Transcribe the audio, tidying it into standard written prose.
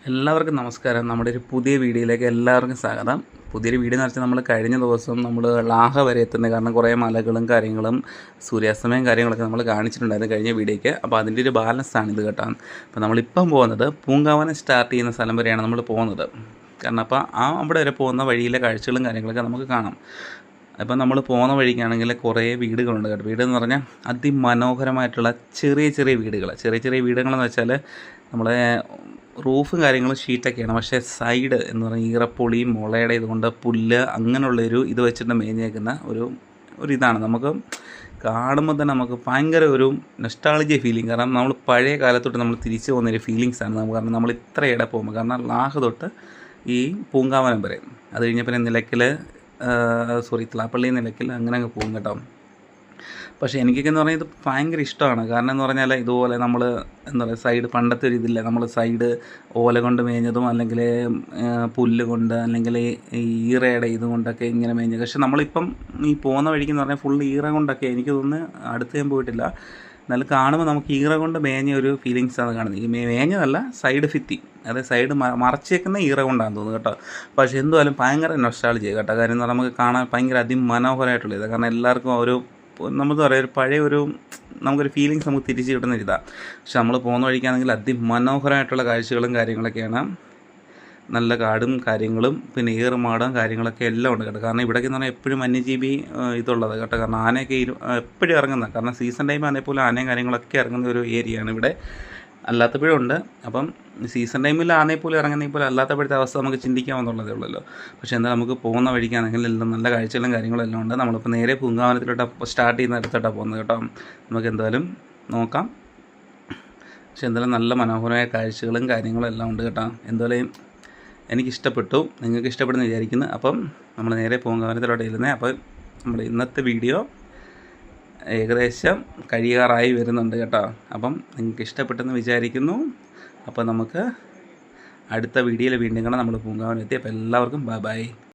എല്ലാവർക്കും നമസ്കാരം. നമ്മുടെ ഒരു പുതിയ വീഡിയോയിലേക്ക് എല്ലാവർക്കും സ്വാഗതം. പുതിയൊരു വീഡിയോ എന്ന് വെച്ചാൽ നമ്മൾ കഴിഞ്ഞ ദിവസം നമ്മൾ ലാഹ വരെ എത്തുന്നത് കാരണം കുറേ മലകളും കാര്യങ്ങളും സൂര്യാസ്തമയം കാര്യങ്ങളൊക്കെ നമ്മൾ കാണിച്ചിട്ടുണ്ടായിരുന്നു കഴിഞ്ഞ വീഡിയോയ്ക്ക്. അപ്പോൾ അതിൻ്റെ ഒരു ബാലൻസാണ് ഇത് കേട്ടോ. അപ്പോൾ നമ്മളിപ്പം പോകുന്നത് പൂങ്കാവനം സ്റ്റാർട്ട് ചെയ്യുന്ന സ്ഥലം വരെയാണ് നമ്മൾ പോകുന്നത്. കാരണം അപ്പോൾ അവിടെ വരെ പോകുന്ന വഴിയിലെ കാഴ്ചകളും കാര്യങ്ങളൊക്കെ നമുക്ക് കാണാം. അപ്പം നമ്മൾ പോകുന്ന വഴിക്കാണെങ്കിൽ കുറേ വീടുകളുണ്ട് കേട്ടോ. വീടെന്ന് പറഞ്ഞാൽ അതിമനോഹരമായിട്ടുള്ള ചെറിയ ചെറിയ വീടുകൾ. ചെറിയ ചെറിയ വീടുകളെന്ന് വെച്ചാൽ നമ്മളെ റൂഫും കാര്യങ്ങളും ഷീറ്റൊക്കെയാണ്. പക്ഷേ സൈഡ് എന്ന് പറഞ്ഞാൽ ഈറപ്പൊളിയും മുളയുടെ ഇതുകൊണ്ട് പുല്ല് അങ്ങനെയുള്ളൊരു ഇത് വെച്ചിട്ട് മേഞ്ഞേക്കുന്ന ഒരു ഇതാണ്. നമുക്ക് കാണുമ്പോൾ തന്നെ നമുക്ക് ഭയങ്കര ഒരു നൊസ്റ്റാൾജിയ ഫീലിംഗ്. കാരണം നമ്മൾ പഴയ കാലത്തോട്ട് നമ്മൾ തിരിച്ചു പോകുന്നൊരു ഫീലിങ്സാണ് നമുക്ക്. കാരണം നമ്മൾ ഇത്രയിടെ പോകുമ്പോൾ കാരണം ലാഹ തൊട്ട് ഈ പൂങ്കാവനം വരെ, അത് കഴിഞ്ഞ പിന്നെ നിലയ്ക്കൽ തിളാപ്പള്ളി നിലയ്ക്കൽ അങ്ങനെ അങ്ങ് പോകും കേട്ടോ. പക്ഷേ എനിക്കൊക്കെ എന്ന് പറഞ്ഞാൽ ഇത് ഭയങ്കര ഇഷ്ടമാണ്. കാരണം എന്ന് പറഞ്ഞാൽ ഇതുപോലെ നമ്മൾ എന്താ പറയുക സൈഡ് പണ്ടത്തെ ഒരു ഇതില്ല, നമ്മൾ സൈഡ് ഓല കൊണ്ട് മേഞ്ഞതും അല്ലെങ്കിൽ പുല്ല് കൊണ്ട് അല്ലെങ്കിൽ ഈറയുടെ ഇതുകൊണ്ടൊക്കെ ഇങ്ങനെ മേഞ്ഞത്. പക്ഷെ നമ്മളിപ്പം ഈ പോകുന്ന വഴിക്കെന്ന് പറഞ്ഞാൽ ഫുൾ ഈറ കൊണ്ടൊക്കെ, എനിക്ക് തോന്നുന്നു അടുത്ത് ഞാൻ പോയിട്ടില്ല, എന്നാലും കാണുമ്പോൾ നമുക്ക് ഈറ കൊണ്ട് മേഞ്ഞ ഒരു ഫീലിങ്സാണ് കാണുന്നത്. ഈ മേഞ്ഞതല്ല, സൈഡ് ഭിത്തി, അതായത് സൈഡ് മറച്ചേക്കുന്ന ഈറ കൊണ്ടാണെന്ന് തോന്നുന്നു കേട്ടോ. പക്ഷേ എന്തുമായാലും ഭയങ്കര നൊസ്റ്റാൾജിയ കേട്ടോ. കാര്യം എന്ന് പറഞ്ഞാൽ നമുക്ക് കാണാൻ ഭയങ്കര അതിമനോഹരമായിട്ടുള്ള ഇതാണ്. കാരണം എല്ലാവർക്കും ഒരു നമുക്ക് പറയാം ഒരു പഴയ നമുക്കൊരു ഫീലിങ്സ് നമുക്ക് തിരിച്ച് കിട്ടുന്ന ഇതാണ്. പക്ഷെ നമ്മൾ പോകുന്ന വഴിക്കാണെങ്കിൽ അതിമനോഹരമായിട്ടുള്ള കാഴ്ചകളും കാര്യങ്ങളൊക്കെയാണ്. നല്ല കാടും കാര്യങ്ങളും പിന്നെ ഏറുമാടും കാര്യങ്ങളൊക്കെ എല്ലാം ഉണ്ട് കേട്ടോ. കാരണം ഇവിടേക്ക് എന്ന് പറഞ്ഞാൽ എപ്പോഴും വന്യജീവി ഇതുള്ളത് കേട്ടോ. കാരണം ആനയൊക്കെ എപ്പോഴും ഇറങ്ങുന്നത്, കാരണം സീസൺ ടൈം ആണെങ്കിൽ പോലും ആനയും കാര്യങ്ങളൊക്കെ ഇറങ്ങുന്ന ഒരു ഏരിയയാണ് ഇവിടെ. അല്ലാത്തപ്പോഴും ഉണ്ട്. അപ്പം സീസൺ ടൈമിൽ ആനയിൽ പോലും ഇറങ്ങുന്നതിൽ പോലും അല്ലാത്തപ്പോഴത്തെ അവസ്ഥ നമുക്ക് ചിന്തിക്കാമെന്നുള്ളതേ ഉള്ളല്ലോ. പക്ഷേ എന്താ നമുക്ക് പോകുന്ന വഴിക്കാണെങ്കിൽ എല്ലാം നല്ല കാഴ്ചകളും കാര്യങ്ങളും എല്ലാം ഉണ്ട്. നമ്മളിപ്പോൾ നേരെ പൂങ്കാവനത്തിലോട്ട് സ്റ്റാർട്ട് ചെയ്യുന്ന അടുത്തോട്ടാണ് പോകുന്നത് കേട്ടോ. നമുക്ക് എന്തായാലും നോക്കാം. പക്ഷേ എന്തായാലും നല്ല മനോഹരമായ കാഴ്ചകളും കാര്യങ്ങളും എല്ലാം ഉണ്ട് കേട്ടോ. എന്തായാലും എനിക്കിഷ്ടപ്പെട്ടു, നിങ്ങൾക്ക് ഇഷ്ടപ്പെടുന്ന വിചാരിക്കുന്നു. അപ്പം നമ്മൾ നേരെ പൂങ്കാവനത്തിലോട്ട് ഇരുന്നത്. അപ്പോൾ നമ്മുടെ ഇന്നത്തെ വീഡിയോ ഏകദേശം കഴിയാറായി വരുന്നുണ്ട് കേട്ടോ. അപ്പം നിങ്ങൾക്ക് ഇഷ്ടപ്പെട്ടെന്ന് വിചാരിക്കുന്നു. അപ്പോൾ നമുക്ക് അടുത്ത വീഡിയോയിൽ വീണ്ടും കാണാം. നമ്മൾ പൂങ്കാവനം എത്തി. അപ്പോൾ എല്ലാവർക്കും ബൈ ബൈ.